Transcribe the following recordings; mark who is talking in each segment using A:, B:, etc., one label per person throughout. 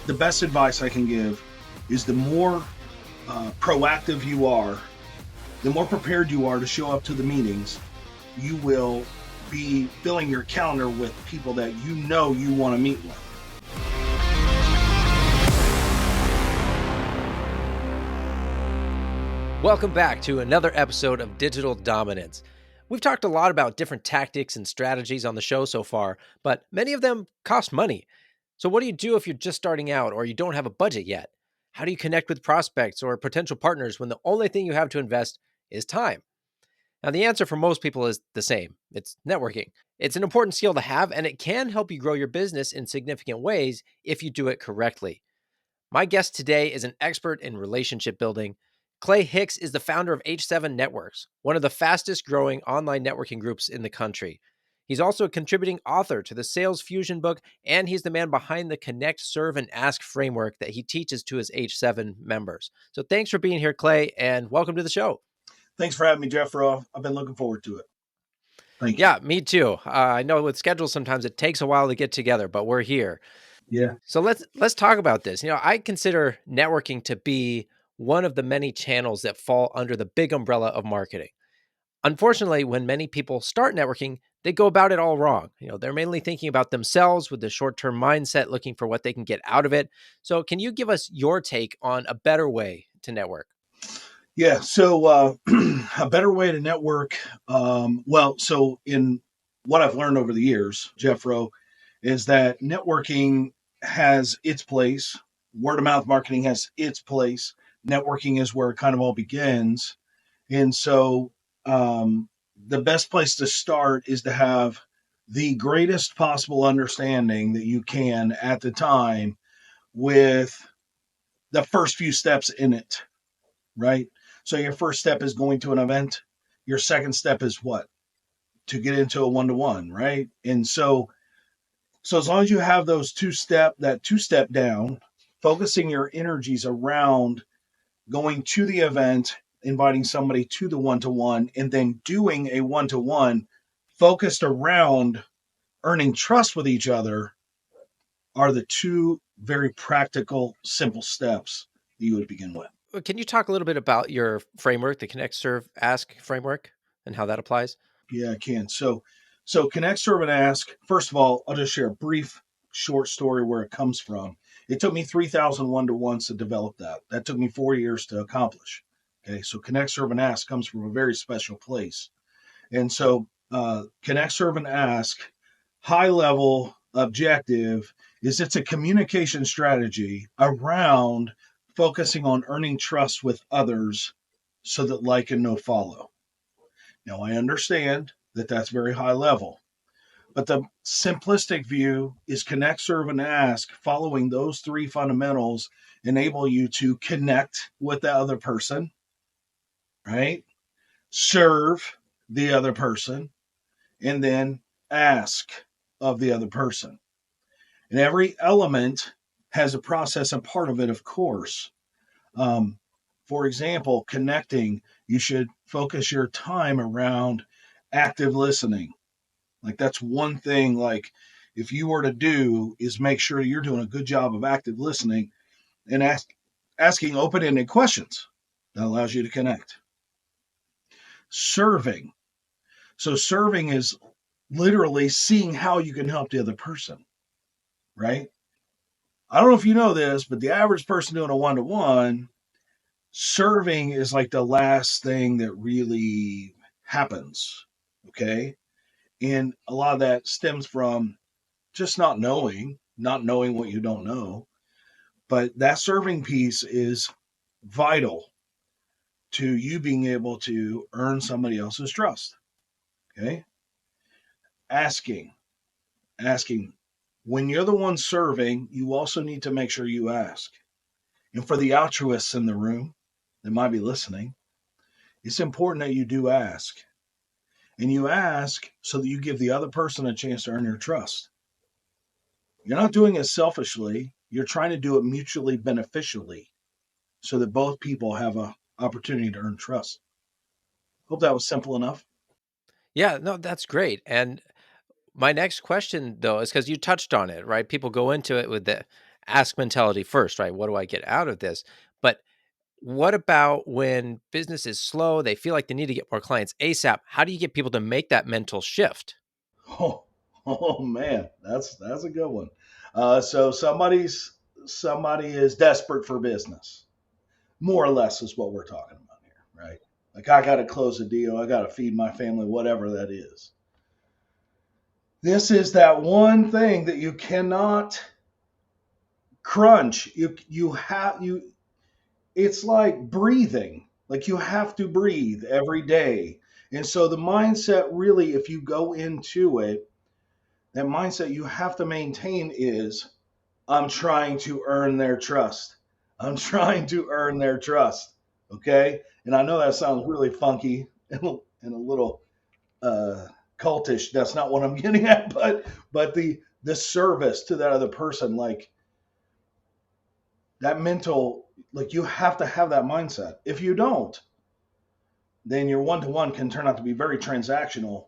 A: the best advice I can give is the more proactive you are, the more prepared you are to show up to the meetings, you will be filling your calendar with people that you know you want to meet with.
B: Welcome back to another episode of Digital Dominance. We've talked a lot about different tactics and strategies on the show so far, but many of them cost money. So what do you do if you're just starting out or you don't have a budget yet? How do you connect with prospects or potential partners when the only thing you have to invest is time? Now, the answer for most people is the same. It's networking. It's an important skill to have, and it can help you grow your business in significant ways if you do it correctly. My guest today is an expert in relationship building. Clay Hicks is the founder of H7 Networks, one of the fastest growing online networking groups in the country. He's also a contributing author to the Sales Fusion book, and he's the man behind the ConnectServe and ASK framework that he teaches to his H7 members. So thanks for being here, Clay, and welcome to the show.
A: Thanks for having me, Jeffro. I've been looking forward to it. Thank you.
B: Yeah, me too. I know with schedules, sometimes it takes a while to get together, but we're here.
A: Yeah.
B: So let's talk about this. I consider networking to be one of the many channels that fall under the big umbrella of marketing. Unfortunately, when many people start networking, they go about it all wrong. They're mainly thinking about themselves with the short-term mindset, looking for what they can get out of it. So can you give us your take on a better way to network?
A: Yeah. So a better way to network. So in what I've learned over the years, Jeffro, is that networking has its place. Word of mouth marketing has its place. Networking is where it kind of all begins. And so the best place to start is to have the greatest possible understanding that you can at the time with the first few steps in it, right? So your first step is going to an event. Your second step is what? To get into a one-to-one, right? And so as long as you have those that two-step down, focusing your energies around going to the event, inviting somebody to the one-to-one, and then doing a one-to-one focused around earning trust with each other are the two very practical, simple steps that you would begin with.
B: Can you talk a little bit about your framework, the ConnectServe ASK framework, and how that applies?
A: Yeah, I can. So ConnectServe and ASK, first of all, I'll just share a brief short story where it comes from. It took me 3,000 one-to-ones to develop that. That took me 4 years to accomplish. Okay, so ConnectServe and ASK comes from a very special place. And so ConnectServe and ASK, high level objective is it's a communication strategy around focusing on earning trust with others so that like and no follow. Now, I understand that that's very high level, but the simplistic view is connect, serve, and ask. Following those three fundamentals enable you to connect with the other person, right? Serve the other person, and then ask of the other person. And every element has a process, and part of it, of course. For example, connecting, you should focus your time around active listening. Like that's one thing, like if you were to do is make sure you're doing a good job of active listening and asking open-ended questions. That allows you to connect. Serving. So serving is literally seeing how you can help the other person, right? I don't know if you know this, but the average person doing a one-to-one, serving is like the last thing that really happens, okay? And a lot of that stems from just not knowing what you don't know. But that serving piece is vital to you being able to earn somebody else's trust, okay? Asking. When you're the one serving, you also need to make sure you ask. And for the altruists in the room that might be listening, it's important that you do ask. And you ask so that you give the other person a chance to earn your trust. You're not doing it selfishly. You're trying to do it mutually beneficially so that both people have an opportunity to earn trust. Hope that was simple enough.
B: Yeah, no, that's great. And my next question, though, is because you touched on it, right? People go into it with the ask mentality first, right? What do I get out of this? But what about when business is slow? They feel like they need to get more clients ASAP. How do you get people to make that mental shift?
A: Oh, oh man, that's a good one. So somebody is desperate for business, more or less, is what we're talking about here, right? Like I got to close a deal, I got to feed my family, whatever that is. This is that one thing that you cannot crunch. You have you. It's like breathing. Like you have to breathe every day. And so the mindset really, if you go into it, that mindset you have to maintain is I'm trying to earn their trust. I'm trying to earn their trust. Okay. And I know that sounds really funky and a little uh, cultish. That's not what I'm getting at, but the service to that other person, like that mental, like you have to have that mindset. If you don't, then your one to one can turn out to be very transactional.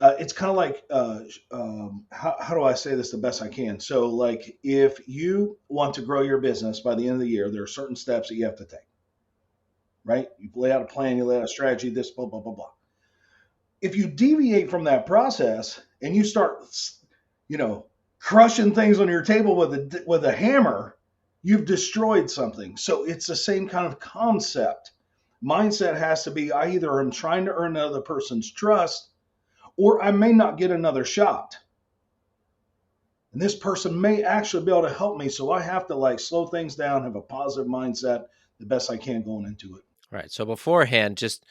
A: It's kind of like how do I say this the best I can? So, like, if you want to grow your business by the end of the year, there are certain steps that you have to take, right? You lay out a plan, you lay out a strategy, this, blah, blah, blah, blah. If you deviate from that process and you start, you know, crushing things on your table with a hammer, you've destroyed something. So it's the same kind of concept. Mindset has to be I either am trying to earn another person's trust or I may not get another shot. And this person may actually be able to help me. So I have to like slow things down, have a positive mindset the best I can going into it.
B: Right. So beforehand, just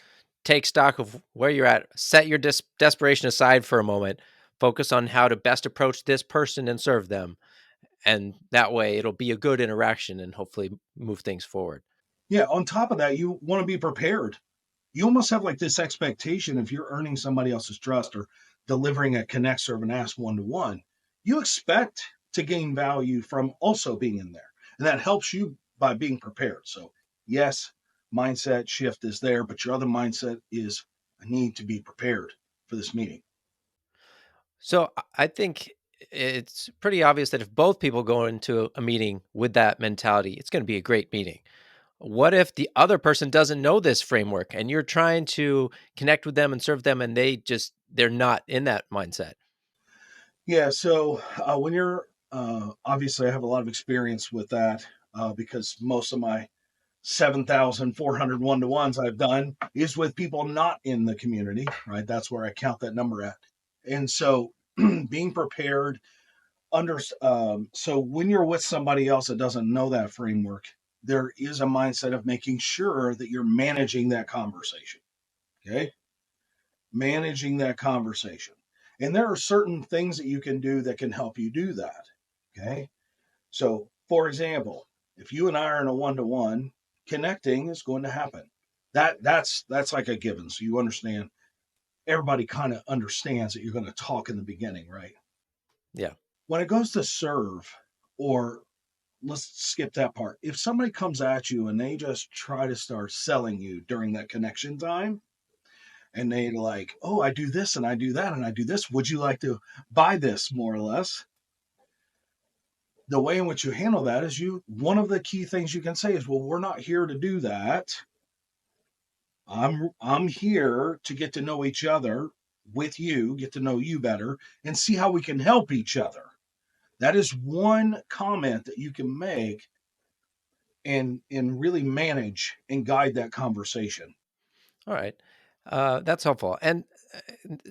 B: take stock of where you're at, set your desperation aside for a moment, focus on how to best approach this person and serve them. And that way it'll be a good interaction and hopefully move things forward.
A: Yeah. On top of that, you want to be prepared. You almost have like this expectation if you're earning somebody else's trust or delivering a connect, serve, and ask one to one, you expect to gain value from also being in there. And that helps you by being prepared. So, yes, mindset shift is there, but your other mindset is I need to be prepared for this meeting.
B: So I think it's pretty obvious that if both people go into a meeting with that mentality, it's going to be a great meeting. What if the other person doesn't know this framework and you're trying to connect with them and serve them and they're not in that mindset?
A: Yeah. So, when you're obviously, I have a lot of experience with that because most of my 7,400 to ones I've done is with people not in the community, right? That's where I count that number at. And so being prepared, so when you're with somebody else that doesn't know that framework, there is a mindset of making sure that you're managing that conversation. Okay. Managing that conversation. And there are certain things that you can do that can help you do that. Okay. So, for example, if you and I are in a one to one, connecting is going to happen. That's like a given. So you understand. Everybody kind of understands that you're going to talk in the beginning, right?
B: Yeah.
A: When it goes to serve, or let's skip that part. If somebody comes at you and they just try to start selling you during that connection time, and they like, oh, I do this and I do that and I do this. Would you like to buy this, more or less? The way in which you handle that is one of the key things you can say is, well, we're not here to do that. I'm here to get to know each other with you, get to know you better, and see how we can help each other. That is one comment that you can make and really manage and guide that conversation.
B: All right. That's helpful. And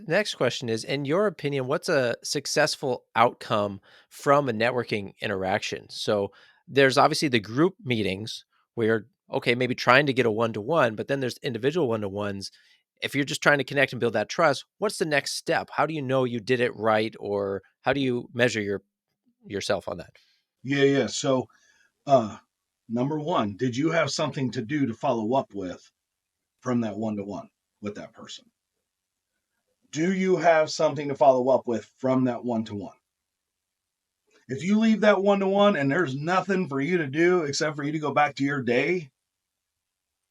B: next question is, in your opinion, what's a successful outcome from a networking interaction? So there's obviously the group meetings where, okay, maybe trying to get a one to one, but then there's individual one to ones. If you're just trying to connect and build that trust, what's the next step? How do you know you did it right, or how do you measure yourself on that?
A: Yeah, yeah. So, uh, number one, did you have something to do to follow up with from that one to one with that person? Do you have something to follow up with from that one to one? If you leave that one to one and there's nothing for you to do except for you to go back to your day,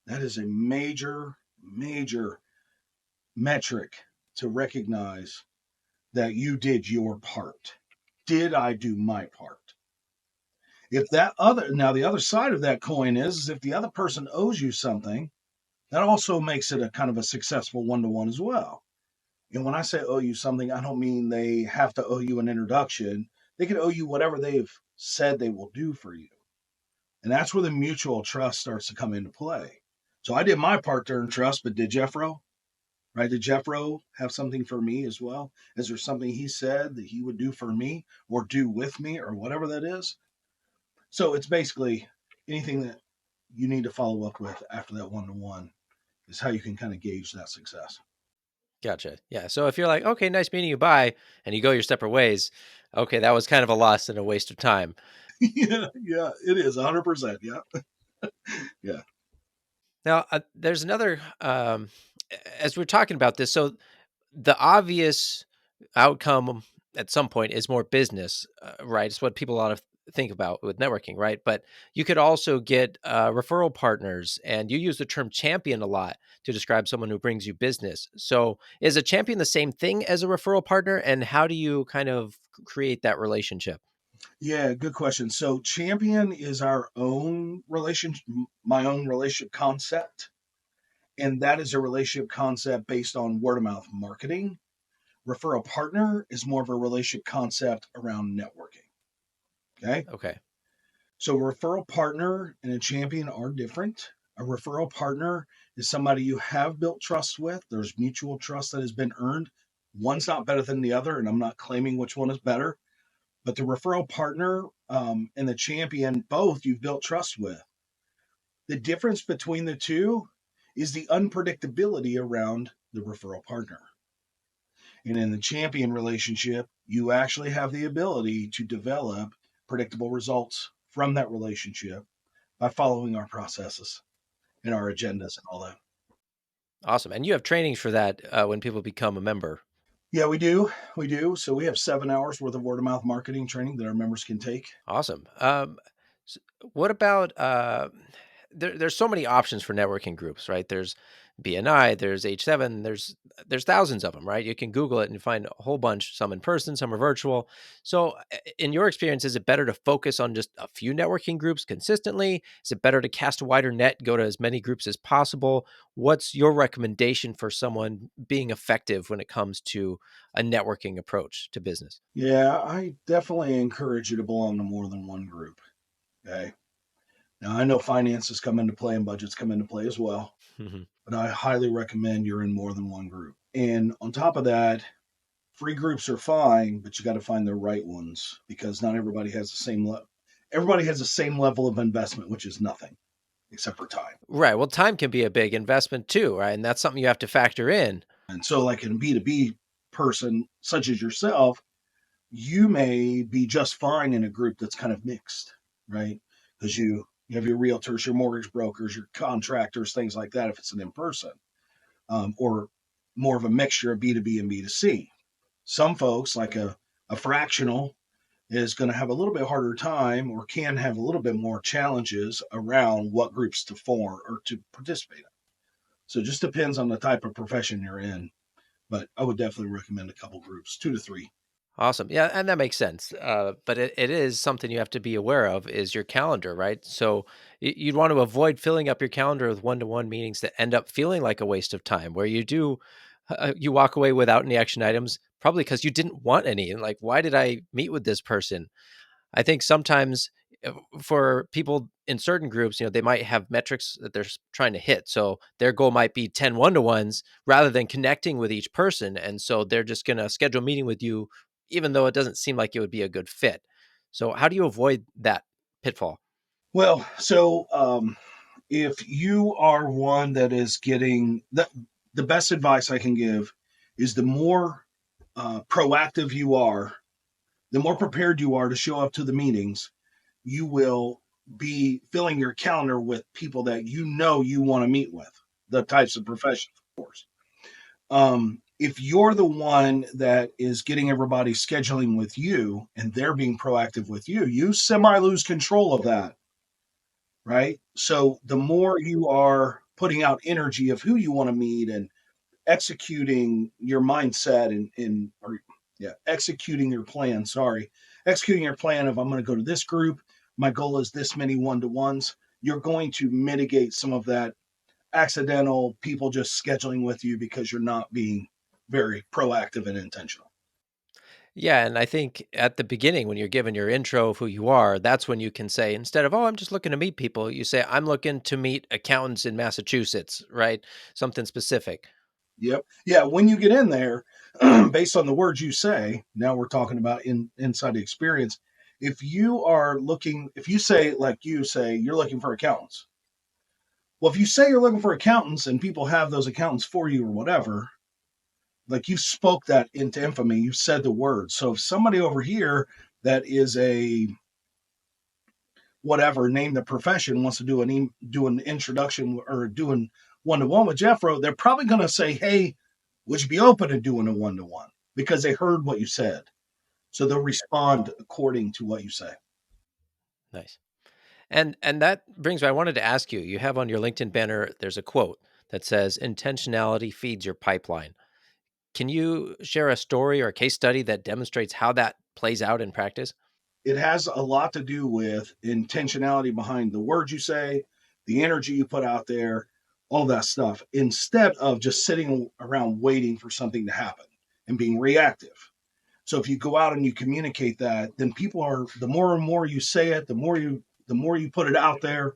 A: that is a major, major metric to recognize that you did your part. Did I do my part? If that other now the other side of that coin is if the other person owes you something, that also makes it a kind of a successful one-to-one as well. And when I say owe you something, I don't mean they have to owe you an introduction. They can owe you whatever they've said they will do for you. And that's where the mutual trust starts to come into play. So I did my part during trust, but did Jeffro? Right? Did Jeffro have something for me as well? Is there something he said that he would do for me or do with me or whatever that is? So it's basically anything that you need to follow up with after that one-to-one is how you can kind of gauge that success.
B: Gotcha. Yeah. So if you're like, okay, nice meeting you, bye, and you go your separate ways, okay, that was kind of a loss and a waste of time.
A: Yeah, yeah, it is 100%. Yeah, yeah,
B: Now, there's another, as we're talking about this, so the obvious outcome at some point is more business, right? It's what people a lot of think about with networking, right? But you could also get referral partners, and you use the term champion a lot to describe someone who brings you business. So, is a champion the same thing as a referral partner, and how do you kind of create that relationship?
A: yeah. Good question. So, champion is our own relationship, my own relationship concept, and that is a relationship concept based on word of mouth marketing. Referral partner is more of a relationship concept around networking. Okay.
B: Okay.
A: So, a referral partner and a champion are different. A referral partner is somebody you have built trust with. There's mutual trust that has been earned. One's not better than the other, and I'm not claiming which one is better. But the referral partner and the champion, both you've built trust with. The difference between the two is the unpredictability around the referral partner. And in the champion relationship, you actually have the ability to develop predictable results from that relationship by following our processes and our agendas and all that.
B: Awesome. And you have trainings for that when people become a member.
A: Yeah, we do. We do. So we have 7 hours worth of word of mouth marketing training that our members can take.
B: Awesome. S what about, there's so many options for networking groups, right? There's BNI, there's H7, there's thousands of them, right? You can Google it and find a whole bunch, some in person, some are virtual. So, in your experience, is it better to focus on just a few networking groups consistently? Is it better to cast a wider net, go to as many groups as possible? What's your recommendation for someone being effective when it comes to a networking approach to business?
A: Yeah, I definitely encourage you to belong to more than one group. Okay. Now, I know finances come into play and budgets come into play as well, but I highly recommend you're in more than one group. And on top of that, free groups are fine, but you got to find the right ones because not everybody has the same everybody has the same level of investment, which is nothing except for time.
B: Right. Well, time can be a big investment too, right? And that's something you have to factor in.
A: And so, like in B2B person such as yourself, you may be just fine in a group that's kind of mixed, right? Because you have your realtors, your mortgage brokers, your contractors, things like that. If it's an in person, or more of a mixture of B2B and B2C. Some folks, like a fractional, is going to have a little bit harder time or can have a little bit more challenges around what groups to form or to participate in. So it just depends on the type of profession you're in. But I would definitely recommend a couple groups, 2 to 3.
B: Awesome. Yeah, and that makes sense. But it is something you have to be aware of is your calendar, right? So you'd want to avoid filling up your calendar with one-to-one meetings that end up feeling like a waste of time, where you do you walk away without any action items, probably because you didn't want any. And like, why did I meet with this person? I think sometimes for people in certain groups, they might have metrics that they're trying to hit. So their goal might be 10 one-to-ones rather than connecting with each person. And so they're just going to schedule a meeting with you, even though it doesn't seem like it would be a good fit. So how do you avoid that pitfall?
A: Well, so if you are one that is getting the best advice I can give is the more proactive you are, the more prepared you are to show up to the meetings, you will be filling your calendar with people that you want to meet with, the types of professions, of course. If you're the one that is getting everybody scheduling with you and they're being proactive with you, you semi lose control of that, right? So the more you are putting out energy of who you want to meet and executing your mindset and or yeah, executing your plan. Sorry, executing your plan of I'm going to go to this group. my goal is this many one-to-ones, you're going to mitigate some of that accidental people just scheduling with you because you're not being very proactive and intentional.
B: Yeah, and I think at the beginning when you're given your intro of who you are, that's when you can say instead of, "Oh, I'm just looking to meet people," you say, "I'm looking to meet accountants in Massachusetts," right? Something specific.
A: Yep. Yeah. When you get in there, based on the words you say, now we're talking about inside the experience. If you say, like you say, you're looking for accountants. Well, if you say you're looking for accountants and people have those accountants for you or whatever, like you spoke that into infamy, you said the word. So if somebody over here that is a whatever, name the profession, wants to do an introduction or doing one to one with Jeffro, they're probably going to say, "Hey, would you be open to doing a one to one?" Because they heard what you said, so they'll respond according to what you say.
B: Nice. And that brings me, I wanted to ask you, you have on your LinkedIn banner, there's a quote that says, "Intentionality feeds your pipeline." Can you share a story or a case study that demonstrates how that plays out in practice?
A: It has a lot to do with intentionality behind the words you say, the energy you put out there, all that stuff, instead of just sitting around waiting for something to happen and being reactive. So if you go out and you communicate that, then people are the more and more you say it, the more you put it out there,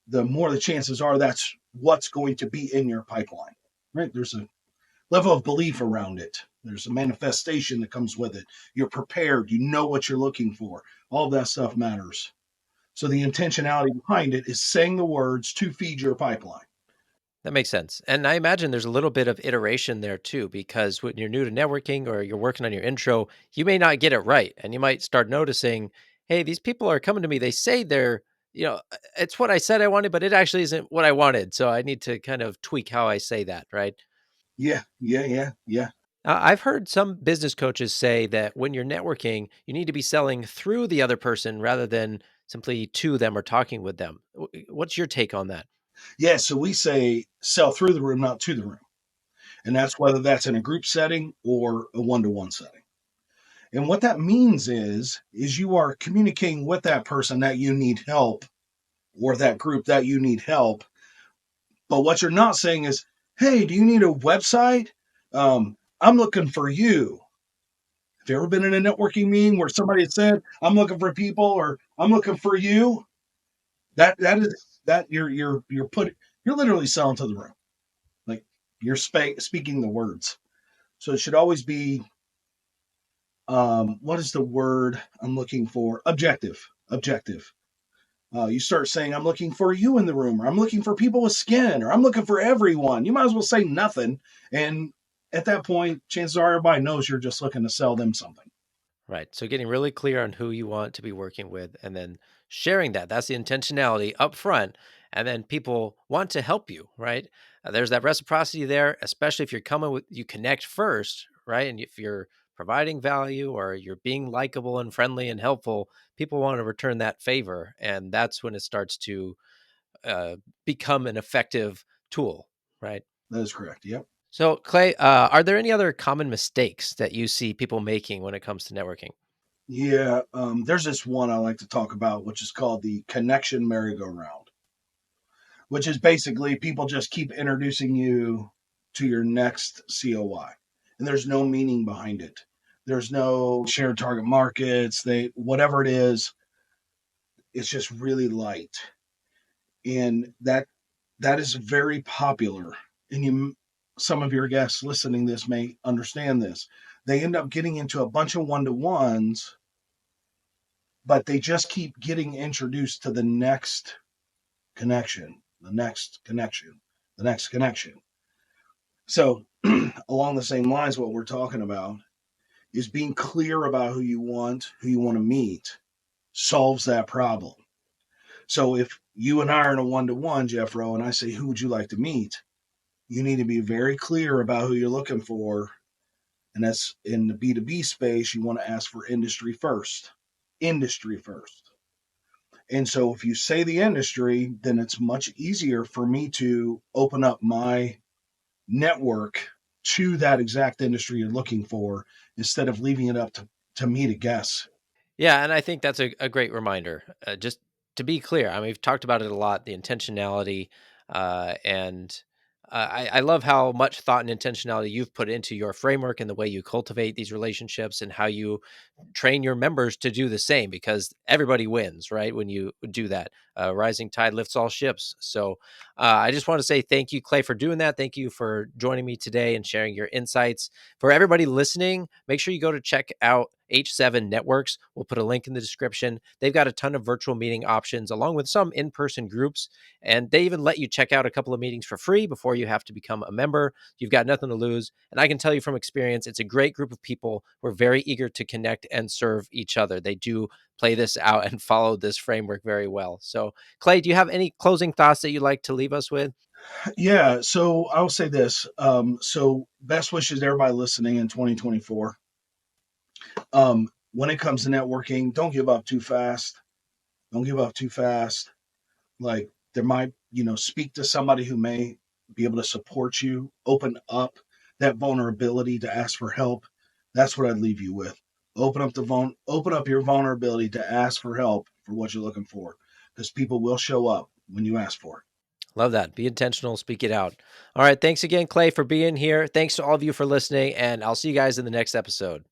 A: the more the chances are that's what's going to be in your pipeline. Right? There's a level of belief around it. There's a manifestation that comes with it. You're prepared, you know what you're looking for. All of that stuff matters. So the intentionality behind it is saying the words to feed your pipeline.
B: That makes sense. And I imagine there's a little bit of iteration there too, because when you're new to networking or you're working on your intro, you may not get it right. And you might start noticing, hey, these people are coming to me. They say it's what I said I wanted, but it actually isn't what I wanted. So I need to kind of tweak how I say that, right?
A: Yeah, yeah, yeah, yeah.
B: I've heard some business coaches say that when you're networking, you need to be selling through the other person rather than simply to them or talking with them. What's your take on that?
A: Yeah, so we say sell through the room, not to the room. And that's whether that's in a group setting or a one-to-one setting. And what that means is you are communicating with that person that you need help or that group that you need help. But what you're not saying is, "Hey, do you need a website? I'm looking for you." Have you ever been in a networking meeting where somebody had said, "I'm looking for people" or "I'm looking for you"? That is that you're literally selling to the room. Like you're speaking the words. So it should always be what is the word I'm looking for? Objective. Objective. You start saying, "I'm looking for you in the room," or "I'm looking for people with skin," or "I'm looking for everyone." You might as well say nothing. And at that point, chances are everybody knows you're just looking to sell them something.
B: Right. So getting really clear on who you want to be working with and then sharing that. That's the intentionality up front. And then people want to help you, right? There's that reciprocity there, especially if you're coming with, you connect first, right? And if you're providing value or you're being likable and friendly and helpful, people want to return that favor. And that's when it starts to uh, become an effective tool, right?
A: That is correct. Yep.
B: So, Clay, are there any other common mistakes that you see people making when it comes to networking?
A: Yeah. There's this one I like to talk about, which is called the connection merry-go-round, which is basically people just keep introducing you to your next COI, and there's no meaning behind it. There's no shared target markets. They whatever it is, it's just really light, and that is very popular. And some of your guests listening to this may understand this. They end up getting into a bunch of one to ones, but they just keep getting introduced to the next connection, the next connection, the next connection. So, along the same lines, what we're talking about is being clear about who you want to meet, solves that problem. So, if you and I are in a one to one, Jeffro, and I say, "Who would you like to meet?" You need to be very clear about who you're looking for. And that's in the B2B space, you want to ask for industry first. Industry first. And so if you say the industry, then it's much easier for me to open up my network to that exact industry you're looking for instead of leaving it up to me to guess.
B: Yeah, and I think that's a great reminder. Just to be clear, I mean, we've talked about it a lot, the intentionality, and I love how much thought and intentionality you've put into your framework and the way you cultivate these relationships and how you train your members to do the same because everybody wins, right? When you do that, rising tide lifts all ships. So I just want to say thank you, Clay, for doing that. Thank you for joining me today and sharing your insights. For everybody listening, make sure you go to check out H7 Networks. We'll put a link in the description. They've got a ton of virtual meeting options along with some in-person groups. And they even let you check out a couple of meetings for free before you have to become a member. You've got nothing to lose. And I can tell you from experience, it's a great group of people who are very eager to connect and serve each other. They do play this out and follow this framework very well. So, Clay, do you have any closing thoughts that you'd like to leave us with?
A: Yeah, so I'll say this. So best wishes to everybody listening in 2024. When it comes to networking, don't give up too fast. Don't give up too fast. Like there might, speak to somebody who may be able to support you. Open up that vulnerability to ask for help. That's what I'd leave you with. Open up your vulnerability to ask for help for what you're looking for, because people will show up when you ask for it.
B: Love that. Be intentional, speak it out. All right. Thanks again, Clay, for being here. Thanks to all of you for listening, and I'll see you guys in the next episode.